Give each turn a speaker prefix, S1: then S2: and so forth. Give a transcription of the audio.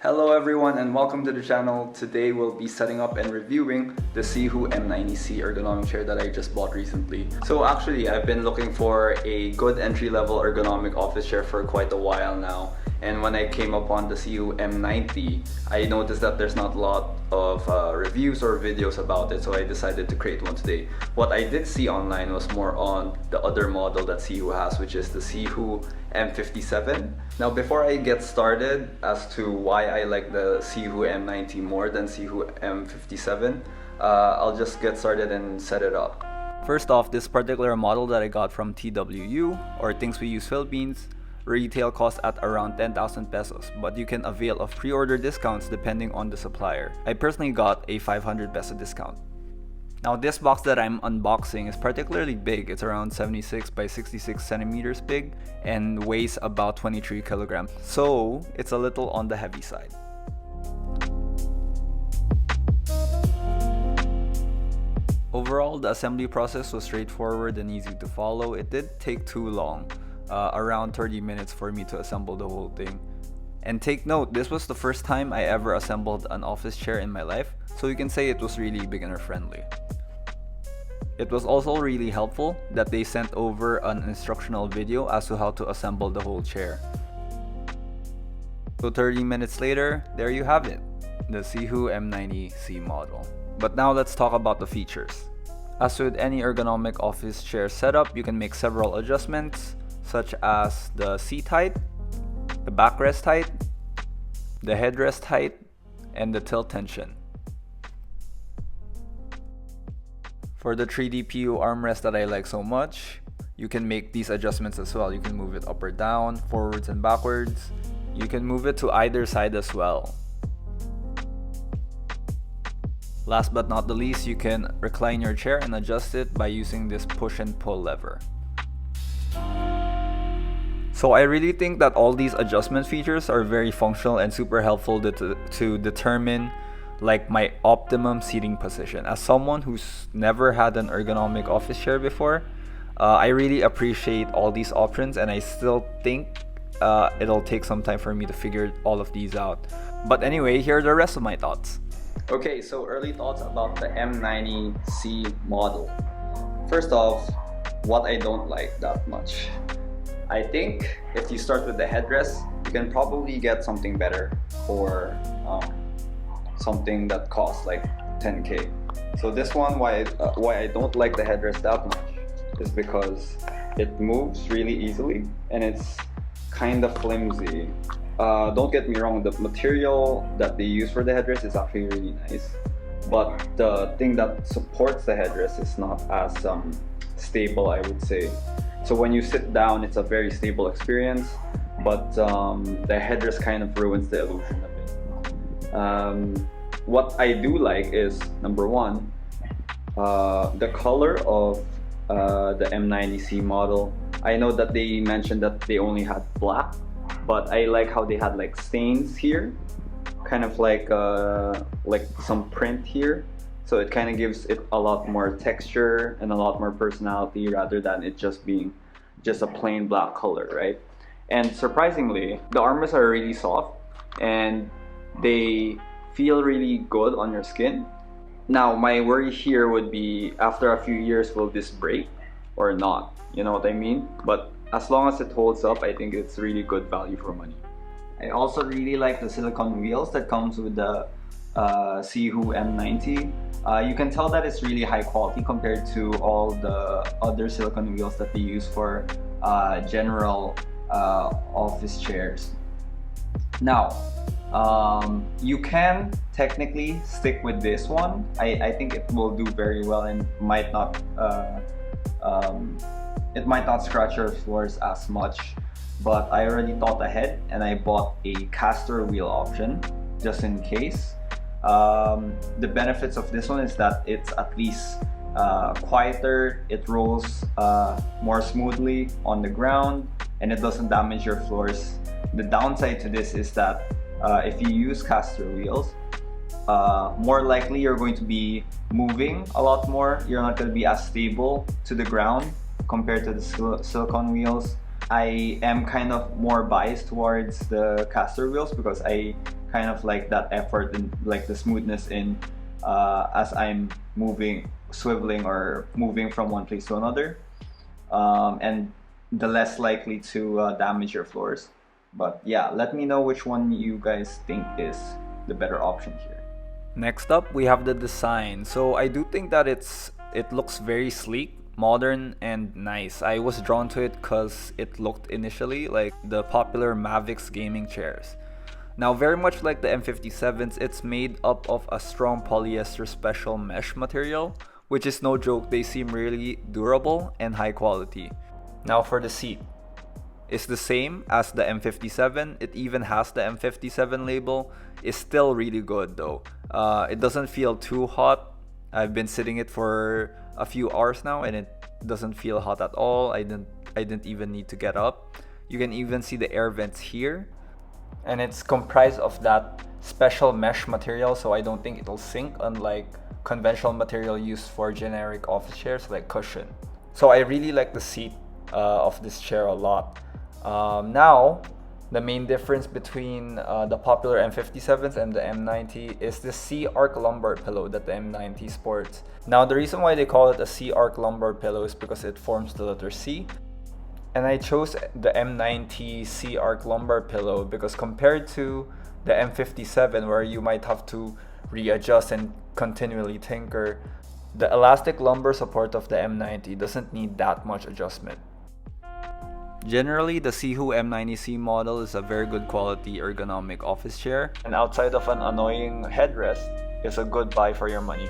S1: Hello everyone and welcome to the channel. Today we'll be setting up and reviewing the Sihoo M90C ergonomic chair that I just bought recently. So actually I've been looking for a good entry-level ergonomic office chair for quite a while now. And when I came upon the Sihoo M90, I noticed that there's not a lot of reviews or videos about it, so I decided to create one today. What I did see online was more on the other model that Sihoo has, which is the Sihoo M57. Now before I get started as to why I like the Sihoo M90 more than Sihoo M57, I'll just get started and set it up. First off, this particular model that I got from TWU, or Things We Use Philippines, retail costs at around 10,000 pesos, but you can avail of pre-order discounts depending on the supplier. I personally got a 500 peso discount. Now this box that I'm unboxing is particularly big. It's around 76 by 66 centimeters big and weighs about 23 kilograms. So it's a little on the heavy side. Overall, the assembly process was straightforward and easy to follow. It did take too long. Around 30 minutes for me to assemble the whole thing. And take note, this was the first time I ever assembled an office chair in my life, so you can say it was really beginner friendly. It was also really helpful that they sent over an instructional video as to how to assemble the whole chair. So 30 minutes later, there you have it, the Sihoo M90C model. But now let's talk about the features. As with any ergonomic office chair setup, you can make several adjustments, such as the seat height, the backrest height, the headrest height, and the tilt tension. For the 3D PU armrest that I like so much, you can make these adjustments as well. You can move it up or down, forwards and backwards. You can move it to either side as well. Last but not the least, you can recline your chair and adjust it by using this push and pull lever. So I really think that all these adjustment features are very functional and super helpful to determine like my optimum seating position. As someone who's never had an ergonomic office chair before, I really appreciate all these options, and I still think it'll take some time for me to figure all of these out. But anyway, here are the rest of my thoughts. Okay, so early thoughts about the M90C model. First off, what I don't like that much. I think if you start with the headrest, you can probably get something better for something that costs like 10K. So this one, why I don't like the headrest that much is because it moves really easily and it's kind of flimsy. Don't get me wrong, the material that they use for the headrest is actually really nice, but the thing that supports the headrest is not as stable, I would say. So when you sit down, it's a very stable experience, but the headrest kind of ruins the illusion a bit. What I do like is, number one, the color of the M90C model. I know that they mentioned that they only had black, but I like how they had like stains here, kind of like some print here. So it kind of gives it a lot more texture and a lot more personality rather than it just being just a plain black color, right? And surprisingly, the armrests are really soft and they feel really good on your skin. Now, my worry here would be after a few years, will this break or not? You know what I mean? But as long as it holds up, I think it's really good value for money. I also really like the silicone wheels that comes with the Sihoo M90. You can tell that it's really high quality compared to all the other silicone wheels that they use for general office chairs. Now, you can technically stick with this one. I think it will do very well and might not scratch your floors as much. But I already thought ahead and I bought a caster wheel option just in case. The benefits of this one is that it's at least quieter, it rolls more smoothly on the ground, and it doesn't damage your floors. The downside to this is that if you use caster wheels, more likely you're going to be moving a lot more. You're not going to be as stable to the ground compared to the silicone wheels. I am kind of more biased towards the caster wheels because I kind of like that effort and like the smoothness in as I'm swiveling or moving from one place to another, and the less likely to damage your floors. But yeah, let me know which one you guys think is the better option here. Next up, we have the design. So I do think that it looks very sleek, modern, and nice. I was drawn to it because it looked initially like the popular Mavics gaming chairs. Now, very much like the M57s, it's made up of a strong polyester special mesh material, which is no joke, they seem really durable and high quality. Now for the seat. It's the same as the M57, it even has the M57 label. It's still really good though. It doesn't feel too hot. I've been sitting it for a few hours now and it doesn't feel hot at all. I didn't even need to get up. You can even see the air vents here. And it's comprised of that special mesh material, so I don't think it'll sink, unlike conventional material used for generic office chairs like cushion. So I really like the seat of this chair a lot. Now, the main difference between the popular M57s and the M90 is the C-arc lumbar pillow that the M90 sports. Now, the reason why they call it a C-arc lumbar pillow is because it forms the letter C. And I chose the M90 C-arc lumbar pillow because compared to the M57, where you might have to readjust and continually tinker, the elastic lumbar support of the M90 doesn't need that much adjustment. Generally, the Sihoo M90C model is a very good quality ergonomic office chair, and outside of an annoying headrest, it's a good buy for your money.